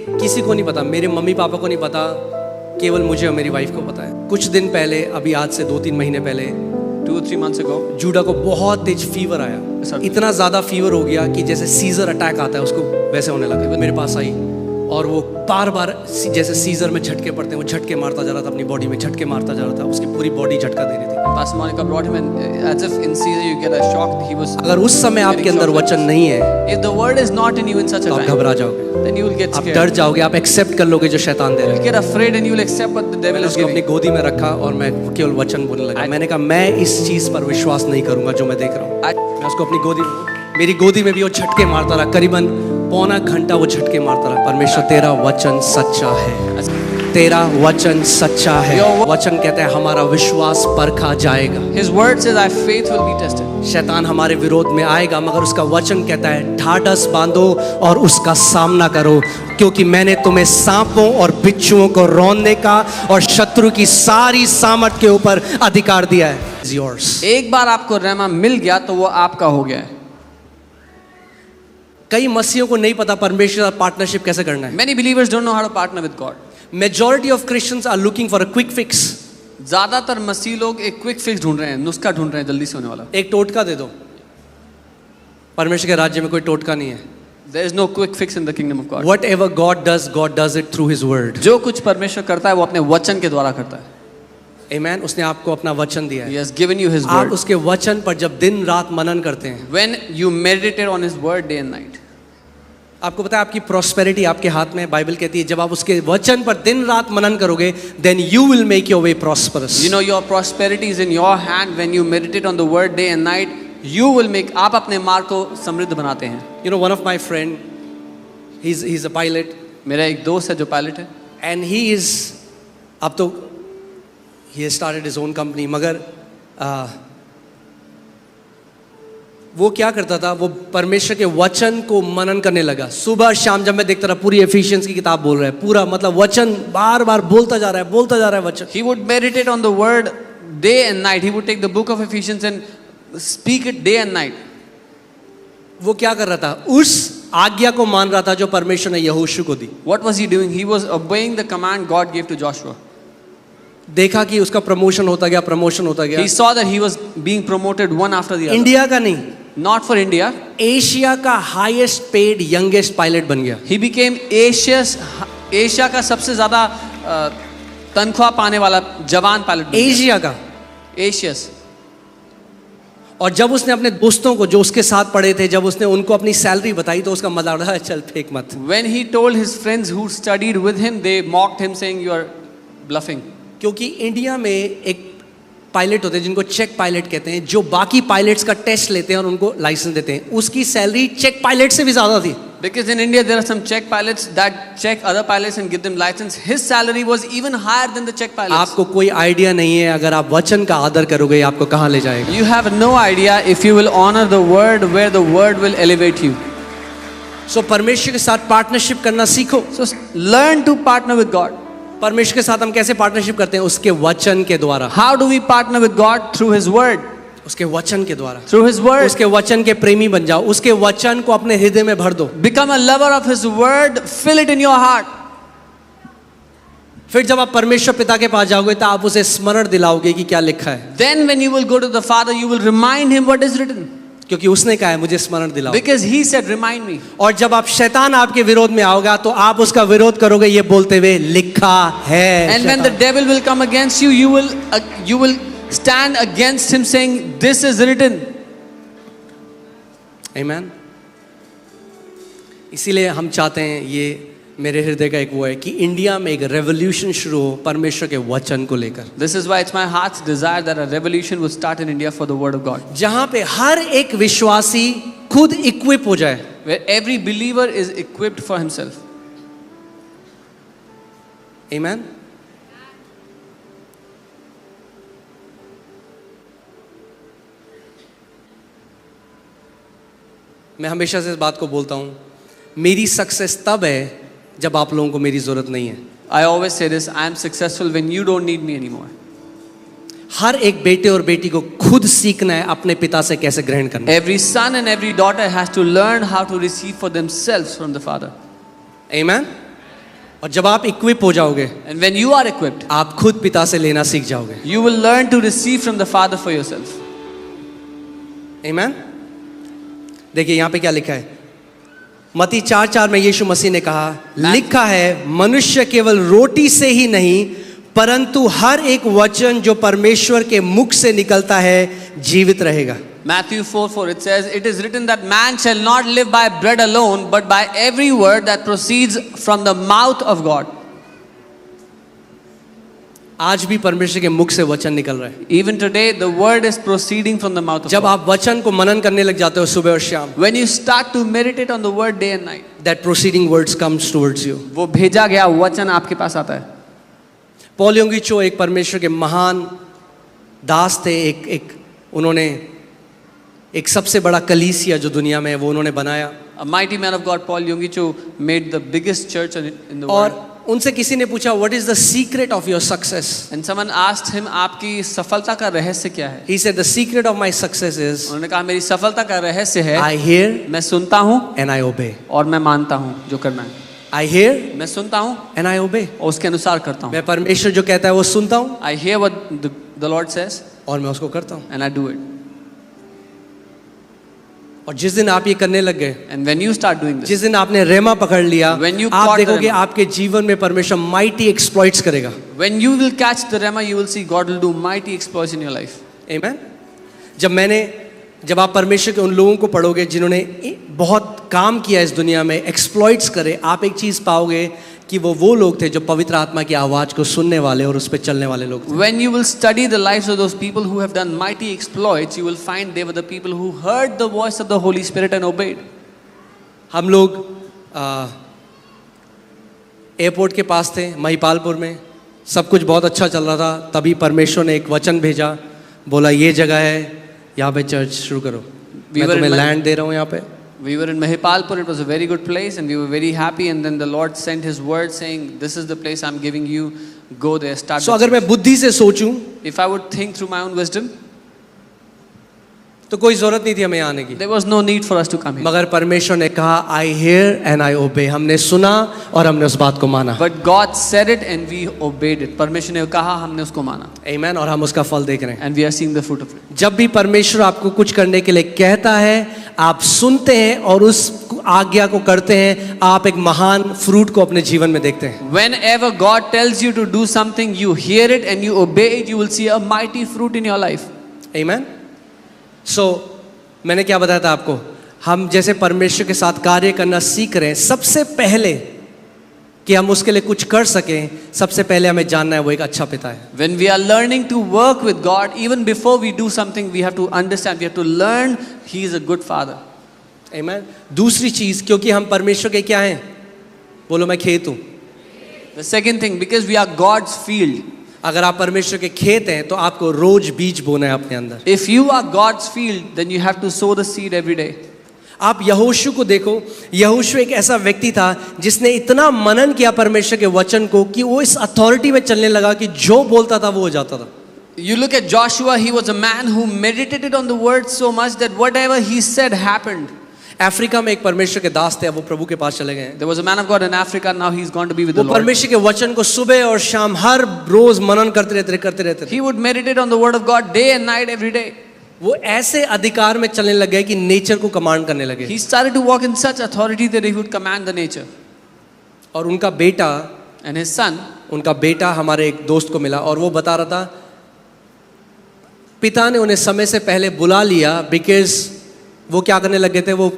किसी को नहीं पता, मेरे मम्मी पापा को नहीं पता, केवल मुझे और मेरी वाइफ को पता है। कुछ दिन पहले, अभी आज से 2-3 महीने पहले, 2-3 months ago, जूडा को बहुत तेज फीवर आया। इतना ज्यादा फीवर हो गया कि जैसे सीजर अटैक आता है उसको वैसे होने लगा। मेरे पास आई और वो बार बार जैसे सीजर में झटके पड़ते हैं, वो झटके मारता जा रहा था, अपनी बॉडी में झटके मारता जा रहा था, उसकी पूरी बॉडी झटका दे रही थी। Pastor Monica brought him in as if in Caesar you get a shock. He was. अगर उस समय आपके अंदर वचन नहीं है, If the word is not in you in such a तो आप time, घबरा जाओगे, then you will get आप scared. डर जाओगे, आप एक्सेप्ट कर लोगे जो शैतान दे रहा You will है। get afraid and you will accept what the devil मैंने is उसको अपनी giving. गोदी में रखा और मैं केवल वचन बोलने लगा। मैंने कहा मैं इस चीज पर विश्वास नहीं करूंगा जो मैं देख रहा हूँ। मैं उसको अपनी गोदी में, मेरी गोदी में भी वो झटके मारता रहा, करीबन पौना घंटा वो झटके मारता रहा। परमेश्वर तेरा वचन सच्चा है, तेरा वचन सच्चा है। वचन कहता है हमारा विश्वास परखा जाएगा। His word says our faith will be tested. शैतान हमारे विरोध में आएगा, मगर उसका वचन कहता है ढाढ़स बांधो और उसका सामना करो, क्योंकि मैंने तुम्हें सांपों और बिच्छुओं को रौंदने का और शत्रु की सारी सामर्थ के ऊपर अधिकार दिया है। It's yours. एक बार आपको रहमा मिल गया तो वो आपका हो गया है। कई मसीहों को नहीं पता परमेश्वर का पार्टनरशिप कैसे करना है। Many believers don't know how to partner with God. Majority of Christians are looking for a quick fix. ज्यादातर मसीह लोग एक क्विक फिक्स ढूंढ रहे हैं, नुस्खा ढूंढ रहे हैं जल्दी से होने वाला। एक टोटका दे दो। परमेश्वर के राज्य में कोई टोटका नहीं है। There is no quick fix in the kingdom of God. Whatever God does it through His word. जो कुछ परमेश्वर करता है वो अपने वचन के द्वारा करता है। Amen. उसने आपको अपना वचन दिया He है। has given you His आप word. उसके वचन पर जब दिन रात मनन करते हैं, When you meditate on His word day and night, आपको पता है आपकी प्रॉस्पेरिटी आपके हाथ में है। बाइबल कहती है जब आप उसके वचन पर दिन रात मनन करोगे, then you will make your way prosperous. you know your prosperity is in your hand. When you meditate on the word day and night, you will make. आप अपने मार्ग को समृद्ध बनाते हैं। You know, one of my friend, he's a pilot, मेरा एक दोस्त है जो पायलट है, and he is, अब तो he has started his own company, मगर वो क्या करता था, वो परमेश्वर के वचन को मनन करने लगा। सुबह शाम जब मैं देखता रहा, पूरी एफिशिएंस की किताब बोल रहा है, पूरा मतलब वचन बार बार बोलता जा रहा है वचन। he would meditate on the word day and night. He would take the book of Ephesians and speak it day and night. वो क्या कर रहा था, उस आज्ञा को मान रहा था जो परमेश्वर ने यहोशू को दी। What was he doing? He was obeying the command God gave to Joshua. देखा कि उसका प्रमोशन होता गया। He saw that he was being promoted one after the other. India का नहीं, Not for India. एशिया का हाईएस्ट पेड यंगेस्ट पायलट बन गया। He became एशिया का सबसे ज्यादा तनख्वाह पाने वाला जवान पायलट। एशिया का। एशियस। और जब उसने अपने दोस्तों को जो उसके साथ पढ़े थे, जब उसने उनको अपनी सैलरी बताई तो उसका मजाक उड़ाया, चल फेंक मत। When he told his friends who studied with him, they mocked him saying you are bluffing. क्योंकि इंडिया में एक पायलट होते हैं जिनको चेक पायलट कहते हैं, जो बाकी पायलट्स का टेस्ट लेते हैं और उनको लाइसेंस देते हैं, उसकी सैलरी चेक पायलट से भी ज्यादा थी। Because in India there are some check pilots that check other pilots and give them license. His salary was even higher than the check pilots. आपको कोई आइडिया नहीं है, अगर आप वचन का आदर करोगे आपको कहाँ ले जाएगा। You have no idea if you will honor the word where the word will elevate you. सो परमेश्वर के साथ पार्टनरशिप करना सीखो। So learn to partner with God. परमेश्वर के साथ हम कैसे पार्टनरशिप करते हैं? उसके वचन के द्वारा। How do we partner with God? Through His word. उसके वचन के द्वारा। Through His word. उसके वचन के प्रेमी बन जाओ, उसके वचन को अपने हृदय में भर दो। Become a lover of His word. Fill it in your heart. फिर जब आप परमेश्वर पिता के पास जाओगे तो आप उसे स्मरण दिलाओगे कि क्या लिखा है। Then when you will go to the Father, you will remind Him what is written. क्योंकि उसने कहा है मुझे स्मरण दिलाओ। Because He said, remind me. और जब आप शैतान आपके विरोध में आओगा तो आप उसका विरोध करोगे ये बोलते हुए लिखा है। And when the devil will come against you, you will stand against him saying, this is written. Amen. इसीलिए हम चाहते हैं, ये मेरे हृदय का एक वो है कि इंडिया में एक रेवोल्यूशन शुरू हो परमेश्वर के वचन को लेकर। This is why it's my heart's desire that a revolution would start in India for the word of God. जहाँ पे हर एक विश्वासी खुद इक्विप हो जाए। Where every believer is equipped for himself. Amen. मैं हमेशा से इस बात को बोलता हूँ, मेरी सक्सेस तब है जब आप लोगों को मेरी जरूरत नहीं है। I always say this, I am successful when you don't need me anymore. हर एक बेटे और बेटी को खुद सीखना है अपने पिता से कैसे ग्रहण करना। Every son and every daughter has to learn how to receive for themselves from the Father. Amen. और जब आप इक्विप हो जाओगे, And when you are equipped, आप खुद पिता से लेना सीख जाओगे। you will learn to receive from the Father for yourself. आमीन। देखिए यहाँ पे क्या लिखा है, मत्ती 4:4 में यीशु मसीह ने कहा, लिखा है मनुष्य केवल रोटी से ही नहीं परंतु हर एक वचन जो परमेश्वर के मुख से निकलता है जीवित रहेगा। Matthew 4:4 it says, it is written that man shall not live by bread alone, but by every word that proceeds from the mouth of God. आज भी परमेश्वर के मुख से वचन निकल रहा है। Even today, the word is proceeding from the mouth of जब God. आप वचन को मनन करने लग जाते हो सुबह और शाम, When you start to meditate on the word day and night, that proceeding words comes towards you। वो भेजा गया वचन आपके पास आता है। पॉल योंगिचो एक परमेश्वर के महान दास थे, एक उन्होंने एक सबसे बड़ा कलीसिया जो दुनिया में है वो उन्होंने बनाया। A mighty man of God, Paul Yonggi made the biggest church in the world. और उनसे किसी ने पूछा, what is the secret of your success? And someone asked him, आपकी सफलता का रहस्य क्या है? He said, the secret of my success is उन्होंने कहा, मेरी सफलता का रहस्य है, I hear मैं सुनता हूँ and I obey। और मैं मानता हूँ जो करना है। I hear मैं सुनता हूँ and I obey। और उसके अनुसार करता हूँ। मैं परमेश्वर जो कहता है वो सुनता हूँ I hear what the Lord says और मैं उसको करता हूँ। and I do it. और जिस दिन आप ये करने लग गए, And when you start doing this, जिस दिन आपने रेमा पकड़ लिया, When you आप caught the देखोगे rhema, आपके जीवन में परमेश्वर माइटी एक्सप्लॉइट्स करेगा। when you will catch the rhema, you will see God will do mighty exploits in your life. आमीन। जब आप परमेश्वर के उन लोगों को पढ़ोगे जिन्होंने बहुत काम किया इस दुनिया में, एक्सप्लॉइट्स करे, आप एक चीज पाओगे कि वो लोग थे जो पवित्र आत्मा की आवाज को सुनने वाले और उस पर चलने वाले लोग थे। When you will study the lives of those people who have done mighty exploits, you will find they were the people who heard the voice of the Holy Spirit and obeyed. हम लोग airport के पास थे महिपालपुर में, सब कुछ बहुत अच्छा चल रहा था, तभी परमेश्वर ने एक वचन भेजा, बोला ये जगह है, यहाँ पे चर्च शुरू करो, मैं तुम्हें लैंड दे रहा हूँ यहाँ पे। We were in Mahipalpur, it was a very good place and we were very happy, and then the Lord sent his word saying, this is the place I'm giving you, go there, start. So अगर मैं बुद्धि से सोचूं, if I would think through my own wisdom, तो कोई जरूरत नहीं थी हमें आने की, there was no need for us to come here. मगर परमेश्वर ने कहा I hear and I obey, हमने सुना और हमने उस बात को माना। But God said it and we obeyed it. परमेश्वर ने कहा, हमने उसको माना। Amen। और हम उसका फल देख रहे हैं। And we are seeing the fruit of it. जब भी परमेश्वर आपको कुछ करने के लिए कहता है, आप सुनते हैं और उस आज्ञा को करते हैं, आप एक महान फ्रूट को अपने जीवन में देखते हैं। Whenever God tells you to do something, you hear it and you obey it, you will see a mighty fruit in your life. Amen। So मैंने क्या बताया था आपको, हम जैसे परमेश्वर के साथ कार्य करना सीख रहे हैं, सबसे पहले कि हम उसके लिए कुछ कर सकें, सबसे पहले हमें जानना है वो एक अच्छा पिता है। When we are learning to work with God, even before we do something, we have to understand, we have to learn He is a good Father. Amen। दूसरी चीज, क्योंकि हम परमेश्वर के क्या हैं, बोलो मैं खेत हूं। The second thing, because we are God's field. अगर आप परमेश्वर के खेत हैं तो आपको रोज बीज बोना है अपने अंदर। If you are God's field, then you have to sow the seed every day. आप यहोशू को देखो, यहोशू एक ऐसा व्यक्ति था जिसने इतना मनन किया परमेश्वर के वचन को कि वो इस अथॉरिटी में चलने लगा कि जो बोलता था वो हो जाता था। You look at Joshua, he was a man who meditated on the word so much that whatever he said happened. Africa में एक परमेश्वर के दास थे, वो प्रभु के पास चले गए। There was a man of God in Africa, now he's gone to be with the वो Lord. परमेश्वर के वचन को सुबह और शाम हर रोज मनन करते रहते थे। He would meditate on the word of God day and night every day. वो ऐसे अधिकार में चलने लग गए कि नेचर को कमांड करने लगे। He started to walk in such authority that he would command the nature. और उनका बेटा, And his son, उनका बेटा हमारे एक दोस्त को मिला और वो बता रहा था, पिता ने उन्हें समय से पहले बुला लिया, बिकॉज वो क्या करने लग गए थे, वो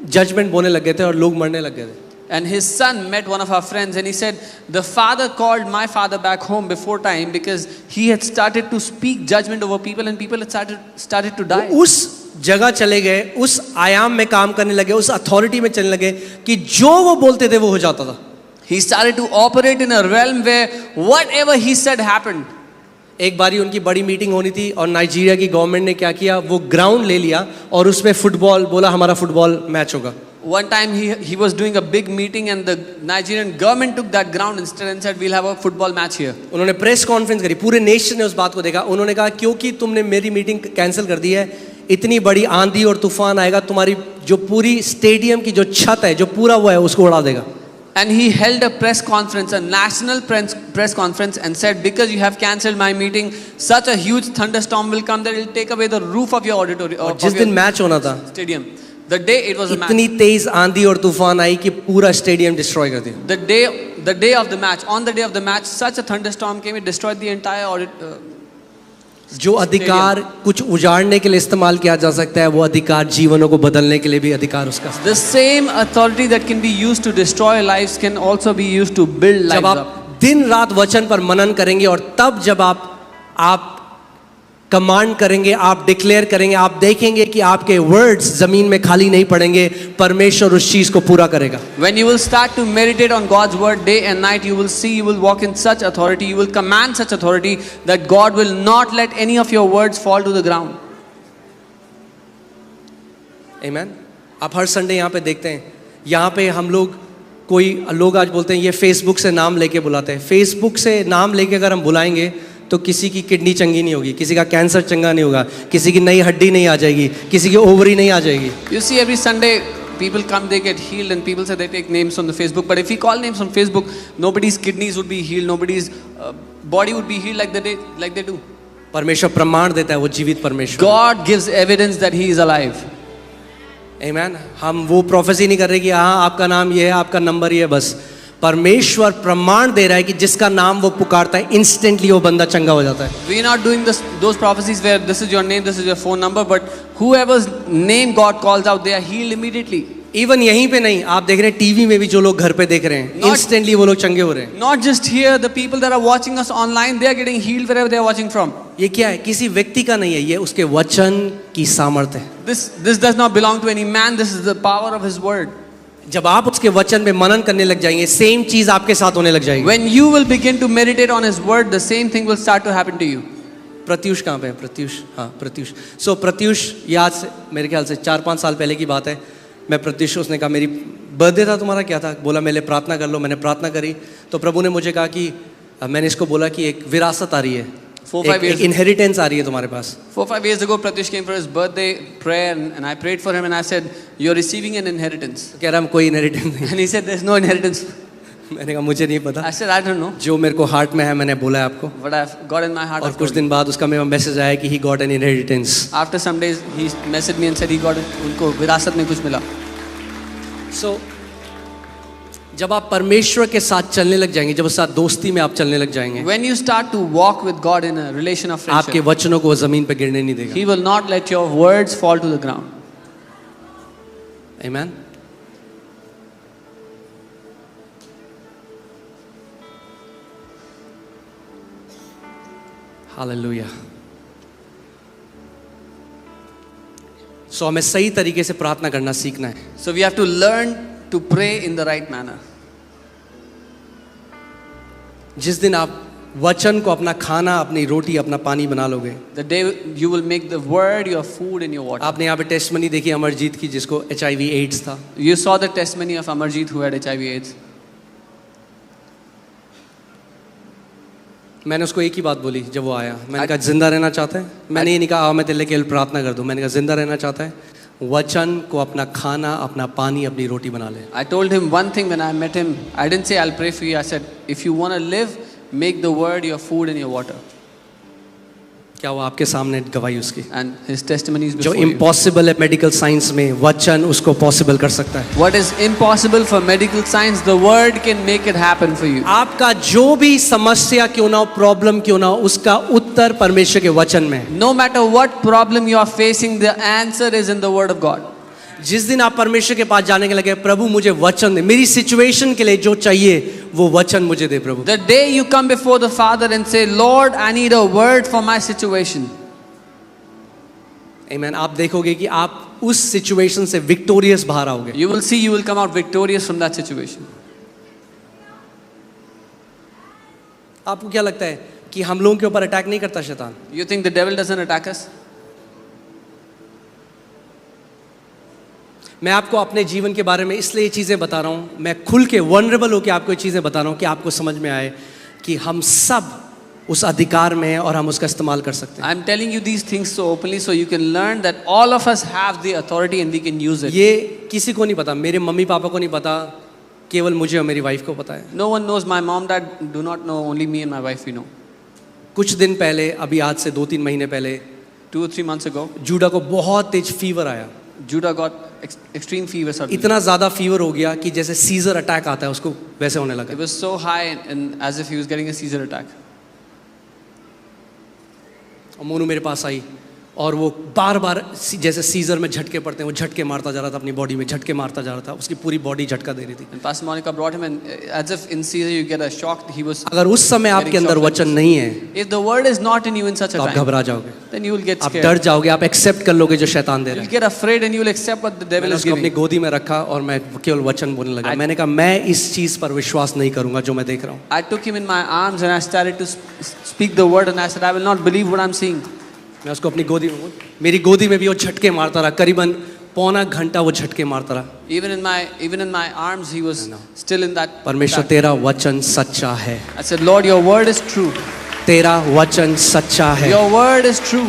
जजमेंट बोलने लग गए थे और लोग मरने लग गए थे। and his son met one of our friends and he said, the father called my father back home before time because he had started to speak judgment over people and people had started to die. उस जगह चले गए, उस आयाम में काम करने लगे, उस अथॉरिटी में चलने लगे कि जो वो बोलते थे वो हो जाता था। He started to operate in a realm where whatever he said happened. एक बारी उनकी बड़ी मीटिंग होनी थी और नाइजीरिया की गवर्नमेंट ने क्या किया, वो ग्राउंड ले लिया और उसमें फुटबॉल बोला, हमारा फुटबॉल मैच होगा। One time he was doing a big meeting and the Nigerian government took that ground instead and said we'll have a football match here. उन्होंने प्रेस कॉन्फ्रेंस करी, पूरे नेशन ने उस बात को देखा। उन्होंने कहा क्योंकि तुमने मेरी मीटिंग कैंसिल कर दी है, इतनी बड़ी आंधी और तूफान आएगा, तुम्हारी जो पूरी स्टेडियम की जो छत है, जो पूरा वो है, उसको उड़ा देगा। And he held a press conference, a national press conference, and said, because you have cancelled my meeting, such a huge thunderstorm will come that it will take away the roof of your auditorium. और जिस दिन match होना था Stadium. The day it was a match. इतनी तेज आंधी और तूफान आई कि पूरा स्टेडियम डिस्ट्रॉय कर दिया. The day of the match, on the day of the match, such a thunderstorm came, it destroyed the entire जो अधिकार कुछ उजाड़ने के लिए इस्तेमाल किया जा सकता है, वो अधिकार जीवनों को बदलने के लिए भी अधिकार उसका. The same authority that can be used to destroy lives can also be used to build lives जब up. आप दिन रात वचन पर मनन करेंगे और तब जब आप कमांड करेंगे, आप डिक्लेयर करेंगे, आप देखेंगे कि आपके वर्ड्स जमीन में खाली नहीं पड़ेंगे, परमेश्वर उस चीज को पूरा करेगा. When you will start to meditate on God's word day and night, you will see, you will walk in such authority, you will command such authority that God will not let any of your words fall to the ground. Amen. आप हर Sunday यहाँ पे देखते हैं, यहाँ पे हम लोग, कोई लोग आज बोलते हैं ये फेसबुक से नाम लेके बुलाते हैं. फेसबुक से नाम लेके अगर हम बुलाएंगे तो किसी की किडनी चंगी नहीं होगी, किसी का कैंसर चंगा नहीं होगा, किसी की नई हड्डी नहीं आ जाएगी, किसी की ओवरी नहीं आ जाएगी. You see, every Sunday people come, they get healed, and people say they take names on the Facebook. But if we call names on Facebook, nobody's kidneys would be healed, nobody's body would be healed like they do. परमेश्वर प्रमाण देता है, वो जीवित परमेश्वर. God gives evidence that He is alive. Amen. हम वो prophecy नहीं कर रहे कि हाँ आपका नाम ये है, आपका नंबर ये है. बस परमेश्वर प्रमाण दे रहा है कि जिसका नाम वो पुकारता है, इंस्टेंटली वो बंदा चंगा हो जाता है. We are not doing those prophecies where this is your name, this is your phone number, but whoever's name God calls out, they are healed immediately. Even यहीं पे नहीं, आप देख रहे हैं टीवी में भी जो लोग घर पे देख रहे हैं, इंस्टेंटली वो लोग चंगे हो रहे हैं. Not just here, the people that are watching us online, they are getting healed wherever they are watching from. ये क्या है? किसी व्यक्ति का नहीं है, ये उसके वचन की सामर्थ्य है. This does not belong to any man. This is the power of His word. जब आप उसके वचन पे मनन करने लग जाएंगे, सेम चीज आपके साथ होने लग जाएगी. When you will begin to meditate on His word, the same thing will start to happen to you. Pratyush कहाँ पे है? प्रत्युष, हाँ प्रत्युष. सो प्रत्युष, याद से मेरे ख्याल से 4-5 साल पहले की बात है. मैं प्रत्युष, उसने कहा मेरी बर्थडे था, तुम्हारा क्या था? बोला मेरे लिए प्रार्थना कर लो. मैंने प्रार्थना करी तो प्रभु ने मुझे कहा कि मैंने इसको बोला कि एक विरासत आ रही है, एक इनहेरिटेंस आ रही है तुम्हारे पास. 4-5 years ago, Pratyush came for his birthday prayer, and I prayed for him, and I said, "You're receiving an inheritance." कह रहा कोई इनहेरिटेंस नहीं. And he said, "There's no inheritance." मैंने कहा मुझे नहीं पता. I said, "I don't know." जो मेरे को हार्ट में है मैंने बोला है आपको. What I've got in my heart. और कुछ दिन बाद उसका मेरा मैसेज आया कि he got an inheritance. After some days, he messaged me and said he got it. उनको विरासत में कुछ मिला. So जब आप परमेश्वर के साथ चलने लग जाएंगे, जब साथ दोस्ती में आप चलने लग जाएंगे, When you start to walk with God in a relation of आपके friendship, वचनों को वो जमीन पे गिरने नहीं देगा. He will not let your words fall to the ground. Amen. Hallelujah. So हमें सही तरीके से प्रार्थना करना सीखना है. So we have to learn to pray in the right manner. जिस दिन आप वचन को अपना खाना, अपनी रोटी, अपना पानी बना लोगे, The day you will make the word your food and your water. आपने यहाँ पे टेस्टमनी देखी अमरजीत की, जिसको HIV AIDS था. You saw the testimony of Amarjeet who had HIV/AIDS. मैंने उसको एक ही बात बोली जब वो आया. मैंने कहा जिंदा रहना चाहता है? मैंने ये नहीं कहा मैं तेरे लिए प्रार्थना कर दूं. मैंने कहा जिंदा रहना चाहता है, वचन को अपना खाना, अपना पानी, अपनी रोटी बना ले. I told him one thing when I met him. I didn't say I'll pray for you. I said, if you want to live, make the word your food and your water. क्या वो आपके सामने गवाही उसकी? And his testimony is जो before you. Impossible है medical science में, वचन उसको पॉसिबल कर सकता है. What is impossible for medical science, the word can make it happen for you. आपका जो भी समस्या क्यों ना हो, प्रॉब्लम क्यों ना हो, उसका उत्तर परमेश्वर के वचन में है. No matter what problem you are facing, the answer is in the word of God. जिस दिन आप परमेश्वर के पास जाने के लगे, प्रभु मुझे वचन दे, मेरी सिचुएशन के लिए जो चाहिए वो वचन मुझे दे प्रभु. The day you come before the Father and say, Lord, I need a word for my situation. Amen. आप देखोगे कि आप उस सिचुएशन से विक्टोरियस बाहर आओगे. You will see you will come out victorious from that situation. आपको क्या लगता है कि हम लोगों के ऊपर अटैक नहीं करता शैतान? You think the devil doesn't attack us? मैं आपको अपने जीवन के बारे में इसलिए ये चीज़ें बता रहा हूँ, मैं खुल के वनरेबल होकर आपको ये चीज़ें बता रहा हूँ कि आपको समझ में आए कि हम सब उस अधिकार में हैं और हम उसका इस्तेमाल कर सकते हैं. I'm telling you these things so openly so you can learn that all of us have the authority and we can use it. ये किसी को नहीं पता, मेरे मम्मी पापा को नहीं पता केवल मुझे और मेरी वाइफ को पता है। No one knows. My mom, dad do not know. Only me and my wife we know. कुछ दिन पहले, अभी आज से 2-3 महीने पहले, 2 or 3 months ago, जूडा को बहुत तेज फीवर आया। Judah got extreme fever suddenly. इतना ज़्यादा फीवर हो गया कि जैसे सीजर अटैक आता है उसको वैसे होने लगा। It was so high and as if he was getting a seizure attack. और मोनू मेरे पास आई और वो बार बार जैसे सीजर में झटके पड़ते हैं, वो झटके मारता जा रहा था अपनी बॉडी में, झटके मारता जा रहा था, उसकी पूरी बॉडी झटका दे रही थी। And Pastor Monica brought him, and as if in seizure you get a shock. He was. अगर उस समय आपके अंदर वचन नहीं है If the word is not in you in such a तो आप time, घबरा जाओगे, then you will get आप scared. डर जाओगे, आप एक्सेप्ट कर लोगे जो शैतान दे रहा You'll है। get afraid and you will accept what the devil मैंने is उसको अपनी giving. गोदी में रखा और मैं केवल वचन बोलने लगा। मैंने कहा मैं इस चीज पर विश्वास नहीं करूंगा जो मैं देख रहा हूँ। I took him in my arms and I started to speak the word, and I said, I will not believe what I'm seeing. मैं उसको अपनी गोदी में, मेरी गोदी में भी वो झटके मारता रहा, करीबन पौना घंटा वो झटके मारता रहा। Even in my arms, he was still in that. परमेश्वर तेरा वचन सच्चा है, I said, Lord, your word is true. तेरा वचन सच्चा है। Your word is true.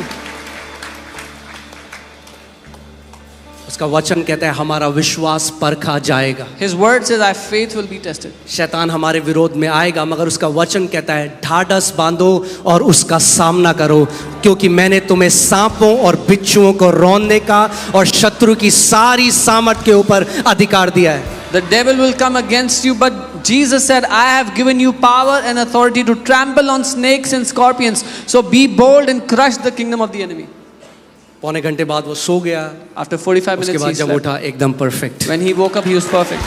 उसका वचन कहता है हमारा विश्वास परखा जाएगा। His word says, our faith will be tested. शैतान हमारे विरोध में आएगा, मगर उसका वचन कहता है ढाढ़स बांधो और उसका सामना करो, क्योंकि मैंने तुम्हें सांपों और बिच्छुओं को रौंदने का और शत्रु की सारी सामर्थ के ऊपर अधिकार दिया है। The devil will come against you, but Jesus said, I have given you power and authority to trample on snakes and scorpions. So be bold and crush the kingdom of the enemy. पौने घंटे बाद वो सो गया। After 45 उसके minutes, बाद he जब slept. उठा एकदम perfect. When he woke up, he was perfect.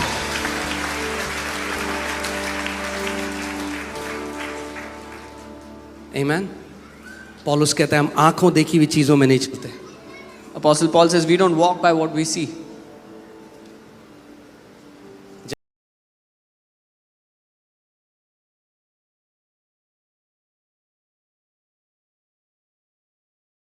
आमीन। पौलुस कहता है हम आंखों देखी हुई चीजों में नहीं चलते। Apostle Paul says, we don't walk by what we see.